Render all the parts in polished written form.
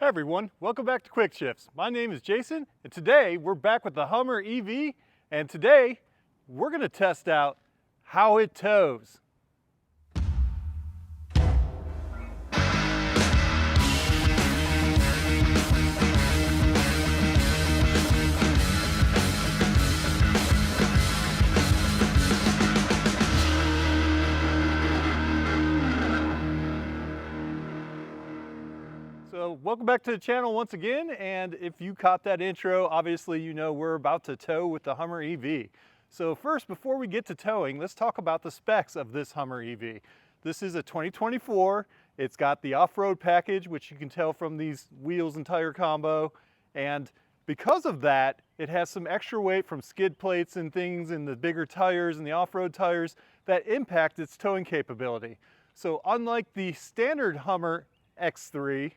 everyone, welcome back to Quick Shifts. My name is Jason, and today we're back with the Hummer EV, and today we're going to test out how it tows. So welcome back to the channel once again, and if you caught that intro, obviously you know we're about to tow with the Hummer EV. So first, before we get to towing, let's talk about the specs of this Hummer EV. This is a 2024. It's got the off-road package, which you can tell from these wheels and tire combo, and because of that, it has some extra weight from skid plates and things in the bigger tires and the off-road tires that impact its towing capability. So unlike the standard Hummer X3,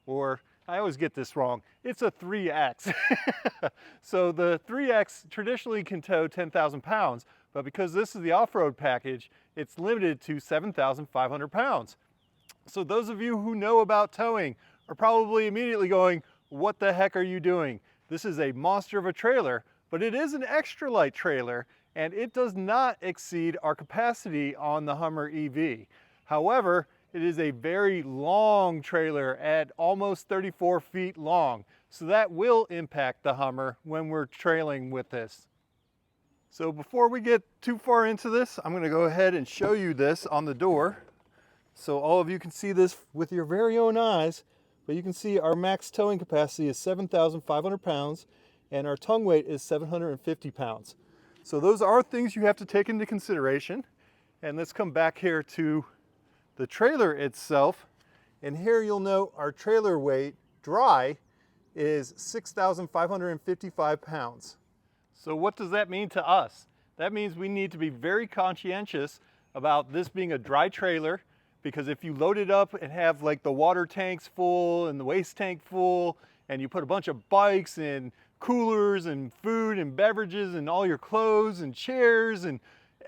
or I always get this wrong, it's a 3X. So the 3X traditionally can tow 10,000 pounds, but because this is the off-road package, it's limited to 7,500 pounds. So those of you who know about towing are probably immediately going, what the heck are you doing? This is a monster of a trailer, but it is an extra light trailer, and it does not exceed our capacity on the Hummer EV. However, it is a very long trailer at almost 34 feet long, so that will impact the Hummer when we're trailing with this. So before we get too far into this, I'm going to go ahead and show you this on the door so all of you can see this with your very own eyes. But you can see our max towing capacity is 7,500 pounds and our tongue weight is 750 pounds. So those are things you have to take into consideration. And let's come back here to the trailer itself, and here you'll note our trailer weight dry is 6,555 pounds. So what does that mean to us? That means we need to be very conscientious about this being a dry trailer, because if you load it up and have like the water tanks full and the waste tank full, and you put a bunch of bikes and coolers and food and beverages and all your clothes and chairs and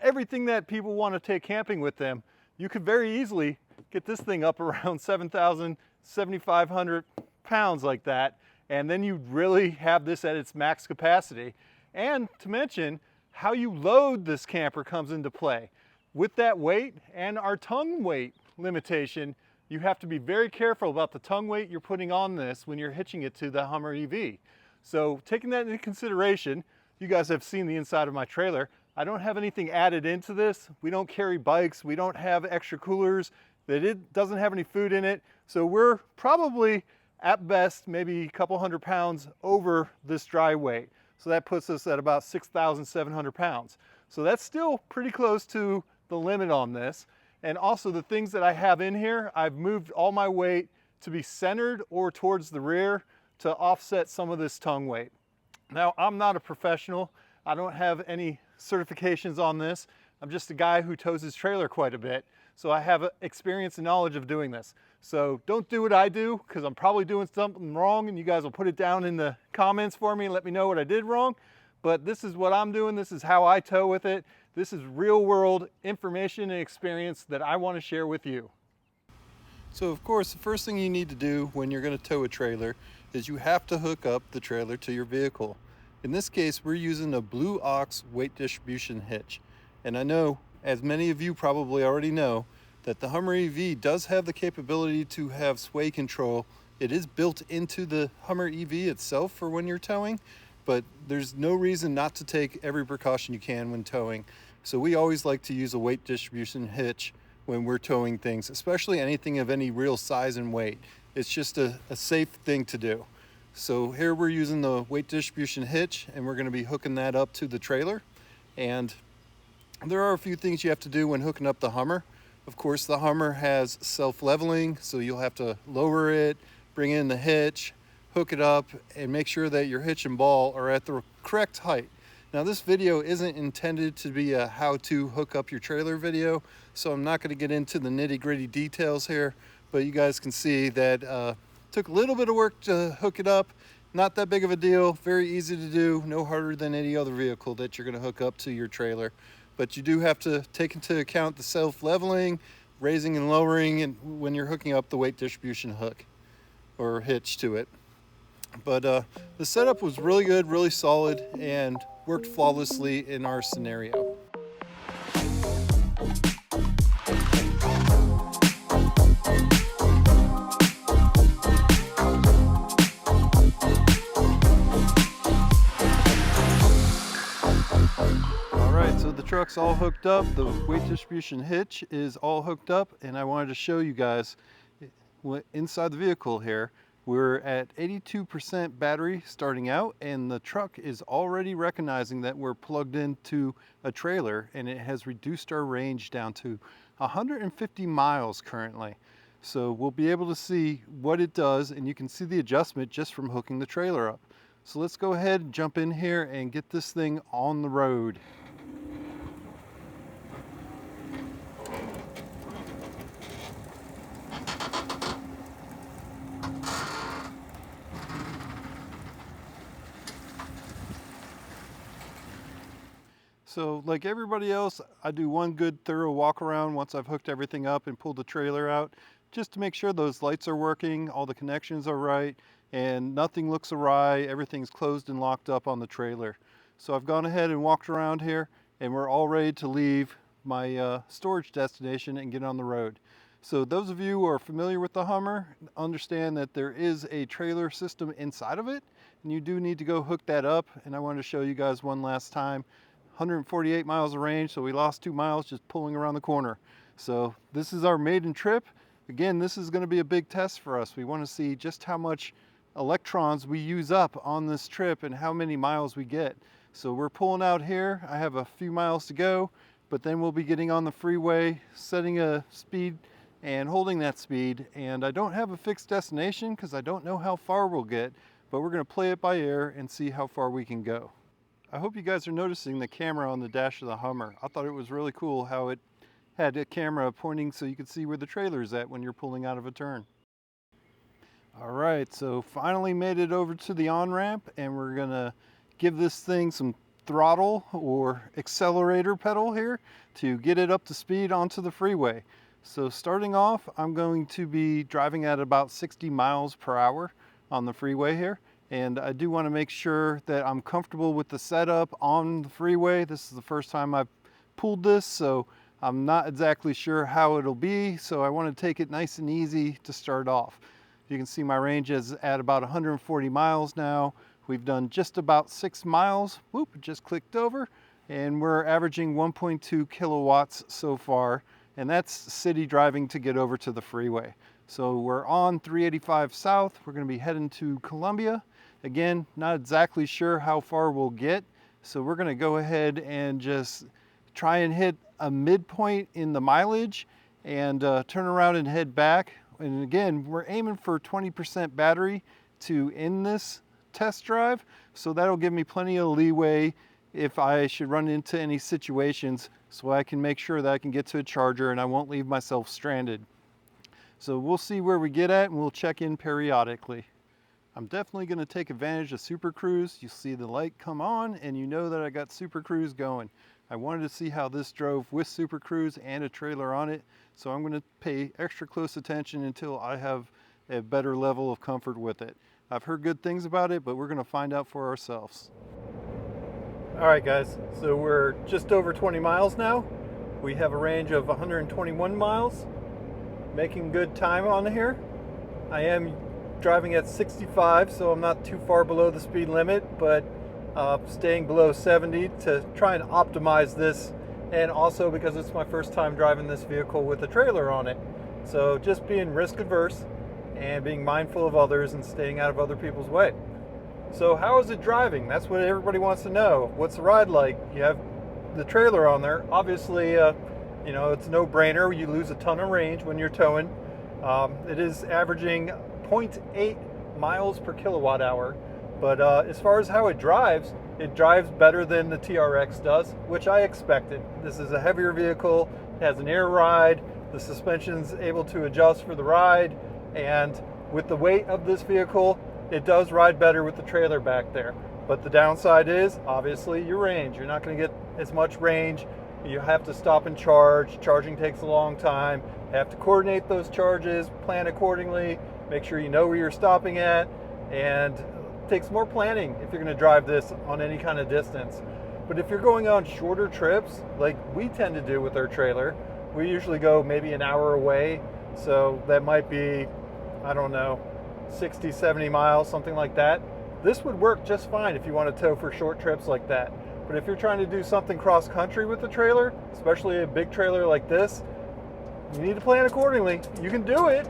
everything that people want to take camping with them, you could very easily get this thing up around 7,500 pounds like that, and then you really have this at its max capacity. And to mention, how you load this camper comes into play. With that weight and our tongue weight limitation, you have to be very careful about the tongue weight you're putting on this when you're hitching it to the Hummer EV. So taking that into consideration, you guys have seen the inside of my trailer. I don't have anything added into this. We don't carry bikes. We don't have extra coolers. It doesn't have any food in it. So we're probably at best maybe a couple hundred pounds over this dry weight. So that puts us at about 6,700 pounds. So that's still pretty close to the limit on this. And also the things that I have in here, I've moved all my weight to be centered or towards the rear to offset some of this tongue weight. Now, I'm not a professional. I don't have any certifications on this. I'm just a guy who tows his trailer quite a bit, so I have experience and knowledge of doing this. So don't do what I do, because I'm probably doing something wrong, and you guys will put it down in the comments for me and let me know what I did wrong. But this is what I'm doing. This is how I tow with it. This is real world information and experience that I want to share with you. So of course, the first thing you need to do when you're going to tow a trailer is you have to hook up the trailer to your vehicle. In this case, we're using a Blue Ox weight distribution hitch. And I know, as many of you probably already know, that the Hummer EV does have the capability to have sway control. It is built into the Hummer EV itself for when you're towing, but there's no reason not to take every precaution you can when towing. So we always like to use a weight distribution hitch when we're towing things, especially anything of any real size and weight. It's just a safe thing to do. So here we're using the weight distribution hitch, and we're going to be hooking that up to the trailer. And there are a few things you have to do when hooking up the Hummer. Of course, the Hummer has self-leveling, so you'll have to lower it, bring in the hitch, hook it up, and make sure that your hitch and ball are at the correct height. Now, this video isn't intended to be a how-to hook up your trailer video, so I'm not going to get into the nitty-gritty details here, but you guys can see that took a little bit of work to hook it up. Not that big of a deal, very easy to do, no harder than any other vehicle that you're going to hook up to your trailer. But you do have to take into account the self-leveling, raising and lowering, and when you're hooking up the weight distribution hook. or hitch to it. But the setup was really good, really solid, and worked flawlessly in our scenario. So the truck's all hooked up, the weight distribution hitch is all hooked up, and I wanted to show you guys inside the vehicle here. We're at 82% battery starting out, and the truck is already recognizing that we're plugged into a trailer, and it has reduced our range down to 150 miles currently. So we'll be able to see what it does, and you can see the adjustment just from hooking the trailer up. So let's go ahead and jump in here and get this thing on the road. So like everybody else, I do one good thorough walk around once I've hooked everything up and pulled the trailer out, just to make sure those lights are working, all the connections are right, and nothing looks awry, everything's closed and locked up on the trailer. So I've gone ahead and walked around here, and we're all ready to leave my storage destination and get on the road. So those of you who are familiar with the Hummer understand that there is a trailer system inside of it, and you do need to go hook that up, and I wanted to show you guys one last time. 148 miles of range, so we lost 2 miles just pulling around the corner. So this is our maiden trip. Again, this is going to be a big test for us. We want to see just how much electrons we use up on this trip and how many miles we get. So we're pulling out here. I have a few miles to go, but then we'll be getting on the freeway, setting a speed and holding that speed. And I don't have a fixed destination because I don't know how far we'll get, but we're going to play it by ear and see how far we can go. I hope you guys are noticing the camera on the dash of the Hummer. I thought it was really cool how it had a camera pointing so you could see where the trailer's at when you're pulling out of a turn. All right, so finally made it over to the on-ramp, and we're gonna give this thing some throttle or accelerator pedal here to get it up to speed onto the freeway. So starting off, I'm going to be driving at about 60 miles per hour on the freeway here. And I do want to make sure that I'm comfortable with the setup on the freeway. This is the first time I've pulled this, so I'm not exactly sure how it'll be. So I want to take it nice and easy to start off. You can see my range is at about 140 miles now. We've done just about 6 miles. Whoop, it just clicked over. And we're averaging 1.2 kilowatts so far. And that's city driving to get over to the freeway. So we're on 385 South. We're going to be heading to Columbia. Again, not exactly sure how far we'll get, so we're going to go ahead and just try and hit a midpoint in the mileage and turn around and head back. And again, we're aiming for 20% battery to end this test drive, so that'll give me plenty of leeway if I should run into any situations, so I can make sure that I can get to a charger and I won't leave myself stranded. So we'll see where we get at, and we'll check in periodically. I'm definitely going to take advantage of Super Cruise. You see the light come on, and you know that I got Super Cruise going. I wanted to see how this drove with Super Cruise and a trailer on it, so I'm going to pay extra close attention until I have a better level of comfort with it. I've heard good things about it, but we're going to find out for ourselves. All right, guys, so we're just over 20 miles now. We have a range of 121 miles, making good time on here. I am driving at 65, so I'm not too far below the speed limit, but staying below 70 to try and optimize this, and also because it's my first time driving this vehicle with a trailer on it. So just being risk averse and being mindful of others and staying out of other people's way. So how is it driving? That's what everybody wants to know. What's the ride like? You have the trailer on there. Obviously, you know, it's a no-brainer. You lose a ton of range when you're towing. It is averaging 0.8 miles per kilowatt hour, but as far as how it drives better than the TRX does, which I expected. This is a heavier vehicle, it has an air ride, the suspension's able to adjust for the ride, and with the weight of this vehicle, it does ride better with the trailer back there. But the downside is, obviously, your range. You're not going to get as much range. You have to stop and charge. Charging takes a long time. You have to coordinate those charges, plan accordingly, Make sure you know where you're stopping at, and it takes more planning if you're going to drive this on any kind of distance. But if you're going on shorter trips, like we tend to do with our trailer, we usually go maybe an hour away. So that might be, I don't know, 60, 70 miles, something like that. This would work just fine if you want to tow for short trips like that. But if you're trying to do something cross country with the trailer, especially a big trailer like this, you need to plan accordingly. You can do it.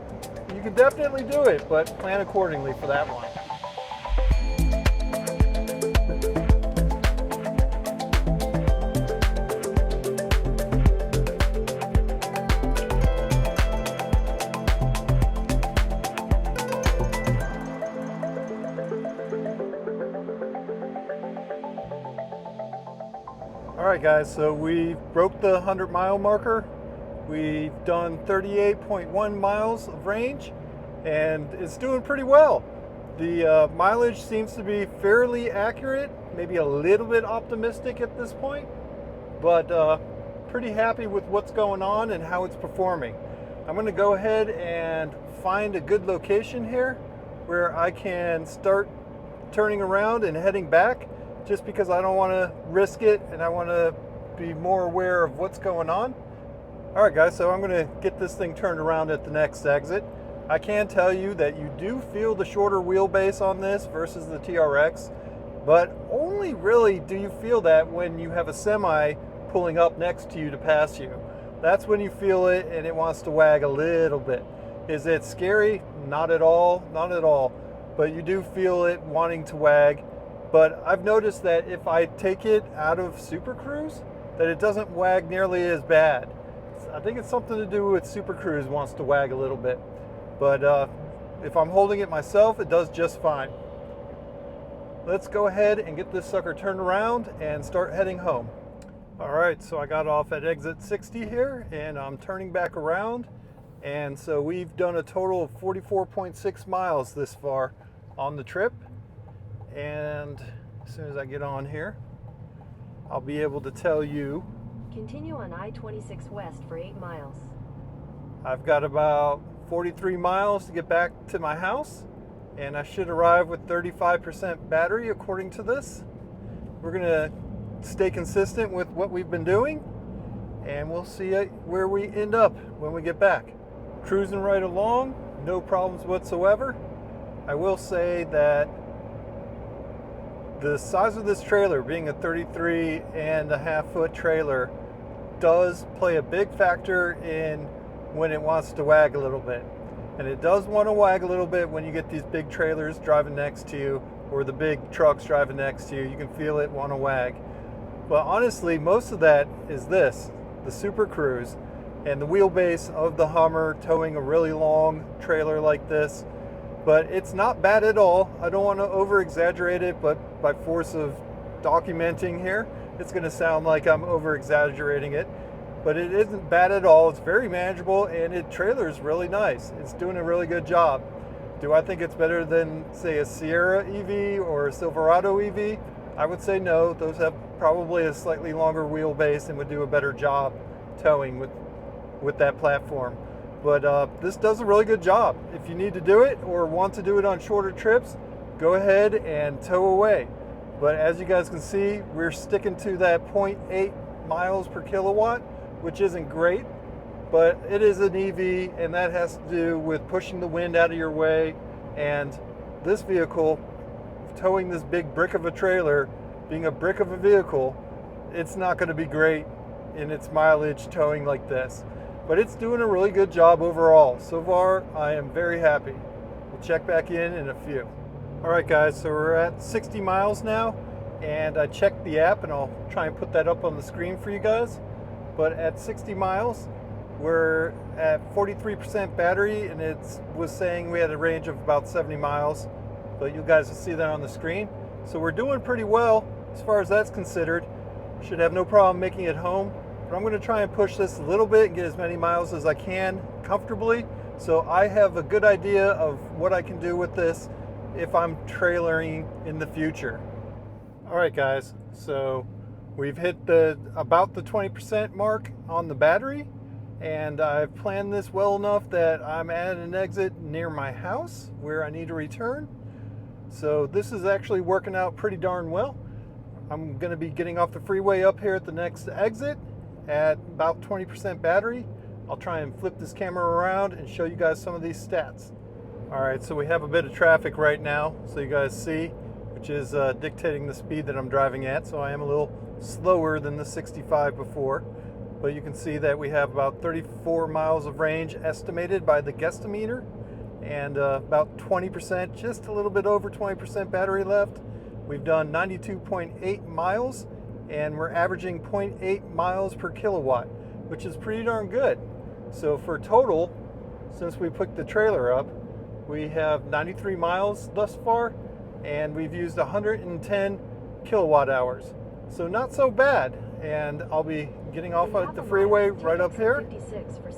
You can definitely do it, but plan accordingly for that one. All right guys, so we broke the 100-mile marker. We've done 38.1 miles of range, and it's doing pretty well. The mileage seems to be fairly accurate, maybe a little bit optimistic at this point, but pretty happy with what's going on and how it's performing. I'm going to go ahead and find a good location here where I can start turning around and heading back, just because I don't want to risk it and I want to be more aware of what's going on. All right guys, so I'm going to get this thing turned around at the next exit. I can tell you that you do feel the shorter wheelbase on this versus the TRX, but only really do you feel that when you have a semi pulling up next to you to pass you. That's when you feel it and it wants to wag a little bit. Is it scary? Not at all, not at all. But you do feel it wanting to wag. But I've noticed that if I take it out of Super Cruise, that it doesn't wag nearly as bad. I think it's something to do with Super Cruise wants to wag a little bit. But if I'm holding it myself, it does just fine. Let's go ahead and get this sucker turned around and start heading home. All right, so I got off at exit 60 here, and I'm turning back around. And so we've done a total of 44.6 miles this far on the trip. And as soon as I get on here, I'll be able to tell you. Continue on I-26 West for 8 miles. I've got about 43 miles to get back to my house, and I should arrive with 35% battery according to this. We're gonna stay consistent with what we've been doing, and we'll see where we end up when we get back. Cruising right along, no problems whatsoever. I will say that the size of this trailer, being a 33.5 foot trailer, does play a big factor in when it wants to wag a little bit. And it does want to wag a little bit when you get these big trailers driving next to you, or the big trucks driving next to you. You can feel it want to wag. But honestly, most of that is this, the Super Cruise, and the wheelbase of the Hummer towing a really long trailer like this. But it's not bad at all. I don't want to over exaggerate it, but by force of documenting here, it's going to sound like I'm over exaggerating it. But it isn't bad at all. It's very manageable, and it trailer's really nice. It's doing a really good job. Do I think it's better than, say, a Sierra EV or a Silverado EV? I would say no. Those have probably a slightly longer wheelbase and would do a better job towing with that platform. But this does a really good job. If you need to do it or want to do it on shorter trips, go ahead and tow away. But as you guys can see, we're sticking to that 0.8 miles per kilowatt, which isn't great, but it is an EV, and that has to do with pushing the wind out of your way. And this vehicle, towing this big brick of a trailer, being a brick of a vehicle, it's not going to be great in its mileage towing like this. But it's doing a really good job overall. So far, I am very happy. We'll check back in a few. All right, guys, so we're at 60 miles now, and I checked the app, and I'll try and put that up on the screen for you guys. But at 60 miles, we're at 43% battery, and it was saying we had a range of about 70 miles, but you guys will see that on the screen. So we're doing pretty well as far as that's considered. Should have no problem making it home. But I'm going to try and push this a little bit and get as many miles as I can comfortably, so I have a good idea of what I can do with this if I'm trailering in the future. All right, guys, so we've hit about the 20% mark on the battery, And I've planned this well enough that I'm at an exit near my house where I need to return. So this is actually working out pretty darn well. I'm going to be getting off the freeway up here at the next exit at about 20% battery. I'll try and flip this camera around and show you guys some of these stats. All right, so we have a bit of traffic right now, so you guys see, which is dictating the speed that I'm driving at. So I am a little slower than the 65 before, but you can see that we have about 34 miles of range estimated by the guesstimeter, and about 20%, just a little bit over 20% battery left. We've done 92.8 miles, and we're averaging 0.8 miles per kilowatt, which is pretty darn good. So for total, since we put the trailer up, we have 93 miles thus far, and we've used 110 kilowatt hours. So not so bad. And I'll be getting off at the freeway right up here.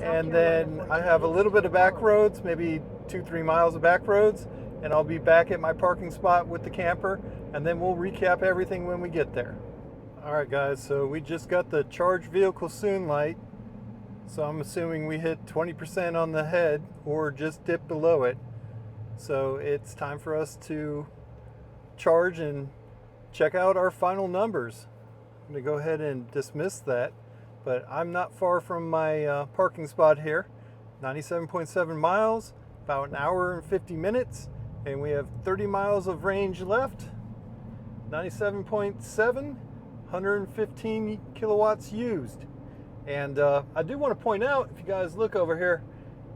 And then I have a little bit of back roads, maybe 2-3 miles of back roads, and I'll be back at my parking spot with the camper, and then we'll recap everything when we get there. All right, guys, so we just got the charge vehicle soon light. So I'm assuming we hit 20% on the head or just dip below it. So it's time for us to charge and check out our final numbers. I'm going to go ahead and dismiss that, but I'm not far from my parking spot here. 97.7 miles, about an hour and 50 minutes, and we have 30 miles of range left. 97.7, 115 kilowatts used. And I do want to point out, if you guys look over here,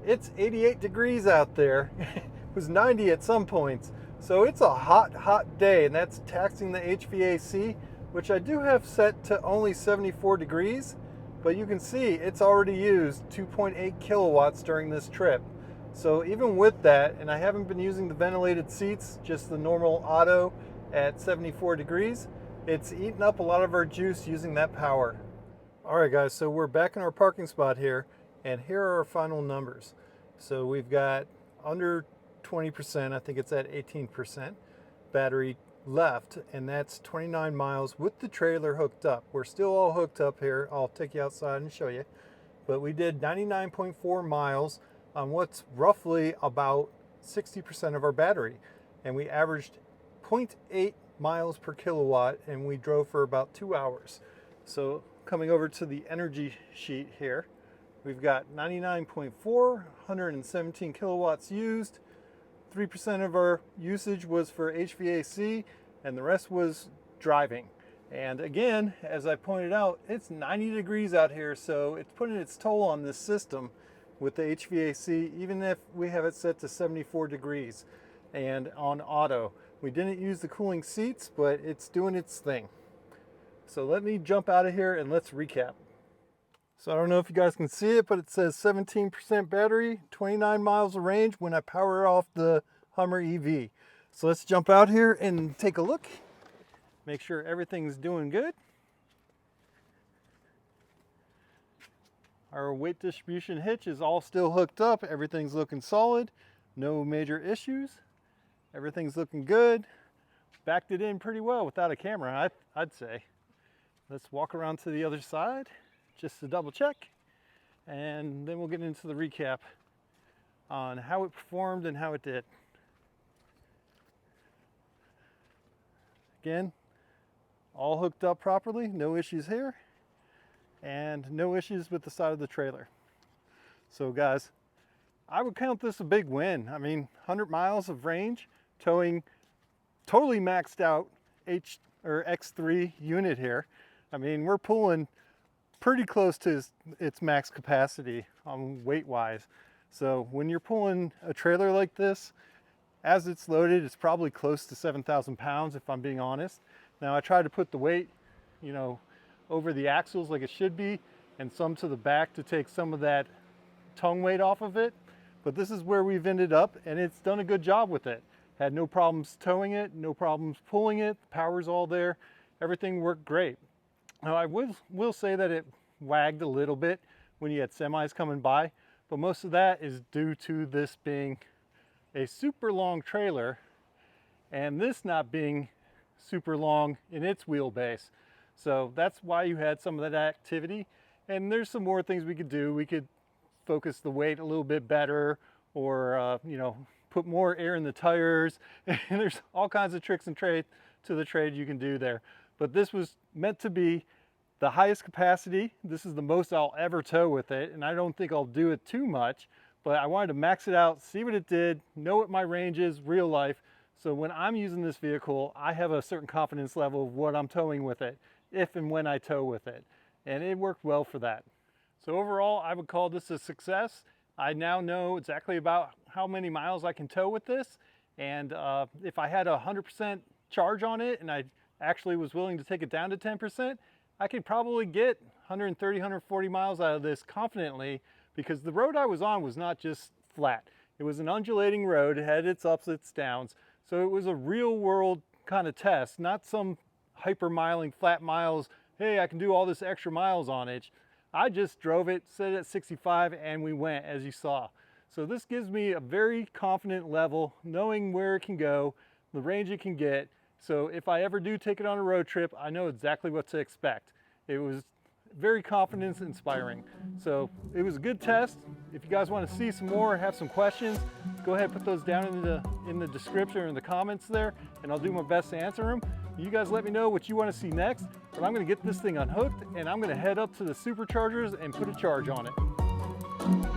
it's 88 degrees out there. It was 90 at some points. So it's a hot day, and that's taxing the HVAC, which I do have set to only 74 degrees, but you can see it's already used 2.8 kilowatts during this trip. So even with that, and I haven't been using the ventilated seats, just the normal auto at 74 degrees, it's eaten up a lot of our juice using that power. All right, guys, so we're back in our parking spot here, and here are our final numbers. So we've got under 20%, I think it's at 18% battery left, and that's 29 miles with the trailer hooked up. We're still all hooked up here. I'll take you outside and show you. But we did 99.4 miles on what's roughly about 60% of our battery, and we averaged 0.8 miles per kilowatt, and we drove for about 2 hours. So coming over to the energy sheet here, we've got 99.4, 117 kilowatts used. 3% of our usage was for HVAC, and the rest was driving. And again, as I pointed out, it's 90 degrees out here, so it's putting its toll on this system with the HVAC, even if we have it set to 74 degrees and on auto. We didn't use the cooling seats, but it's doing its thing. So let me jump out of here and let's recap. So I don't know if you guys can see it, but it says 17% battery, 29 miles of range when I power off the Hummer EV. So let's jump out here and take a look. Make sure everything's doing good. Our weight distribution hitch is all still hooked up. Everything's looking solid. No major issues. Everything's looking good. Backed it in pretty well without a camera, I'd say. Let's walk around to the other side just to double check, and then we'll get into the recap on how it performed and how it did. Again, all hooked up properly, no issues here, and no issues with the side of the trailer. So guys, I would count this a big win. I mean, 100 miles of range, towing totally maxed out X3 unit here. I mean, we're pulling pretty close to its max capacity weight wise. So when you're pulling a trailer like this, as it's loaded, it's probably close to 7,000 pounds if I'm being honest. Now I try to put the weight, you know, over the axles like it should be, and some to the back to take some of that tongue weight off of it. But this is where we've ended up, and it's done a good job with it. Had no problems towing it, no problems pulling it, the power's all there, everything worked great. Now I will say that it wagged a little bit when you had semis coming by, but most of that is due to this being a super long trailer and this not being super long in its wheelbase. So that's why you had some of that activity. And there's some more things we could do. We could focus the weight a little bit better, or you know, put more air in the tires. And there's all kinds of tricks and trades to the trade you can do there. But this was meant to be the highest capacity. This is the most I'll ever tow with it, and I don't think I'll do it too much, but I wanted to max it out, see what it did, know what my range is real life. So when I'm using this vehicle, I have a certain confidence level of what I'm towing with it, if and when I tow with it. And it worked well for that. So overall, I would call this a success. I now know exactly about how many miles I can tow with this. And if I had a 100% charge on it and I actually was willing to take it down to 10%, I could probably get 130, 140 miles out of this confidently, because the road I was on was not just flat. It was an undulating road. It had its ups, its downs. So it was a real world kind of test, not some hyper miling, flat miles. Hey, I can do all this extra miles on it. I just drove it, set it at 65, and we went, as you saw. So this gives me a very confident level, knowing where it can go, the range it can get. So if I ever do take it on a road trip, I know exactly what to expect. It was very confidence inspiring. So it was a good test. If you guys want to see some more or have some questions, go ahead and put those down in the description or in the comments there, and I'll do my best to answer them. You guys let me know what you want to see next, but I'm going to get this thing unhooked and I'm going to head up to the superchargers and put a charge on it.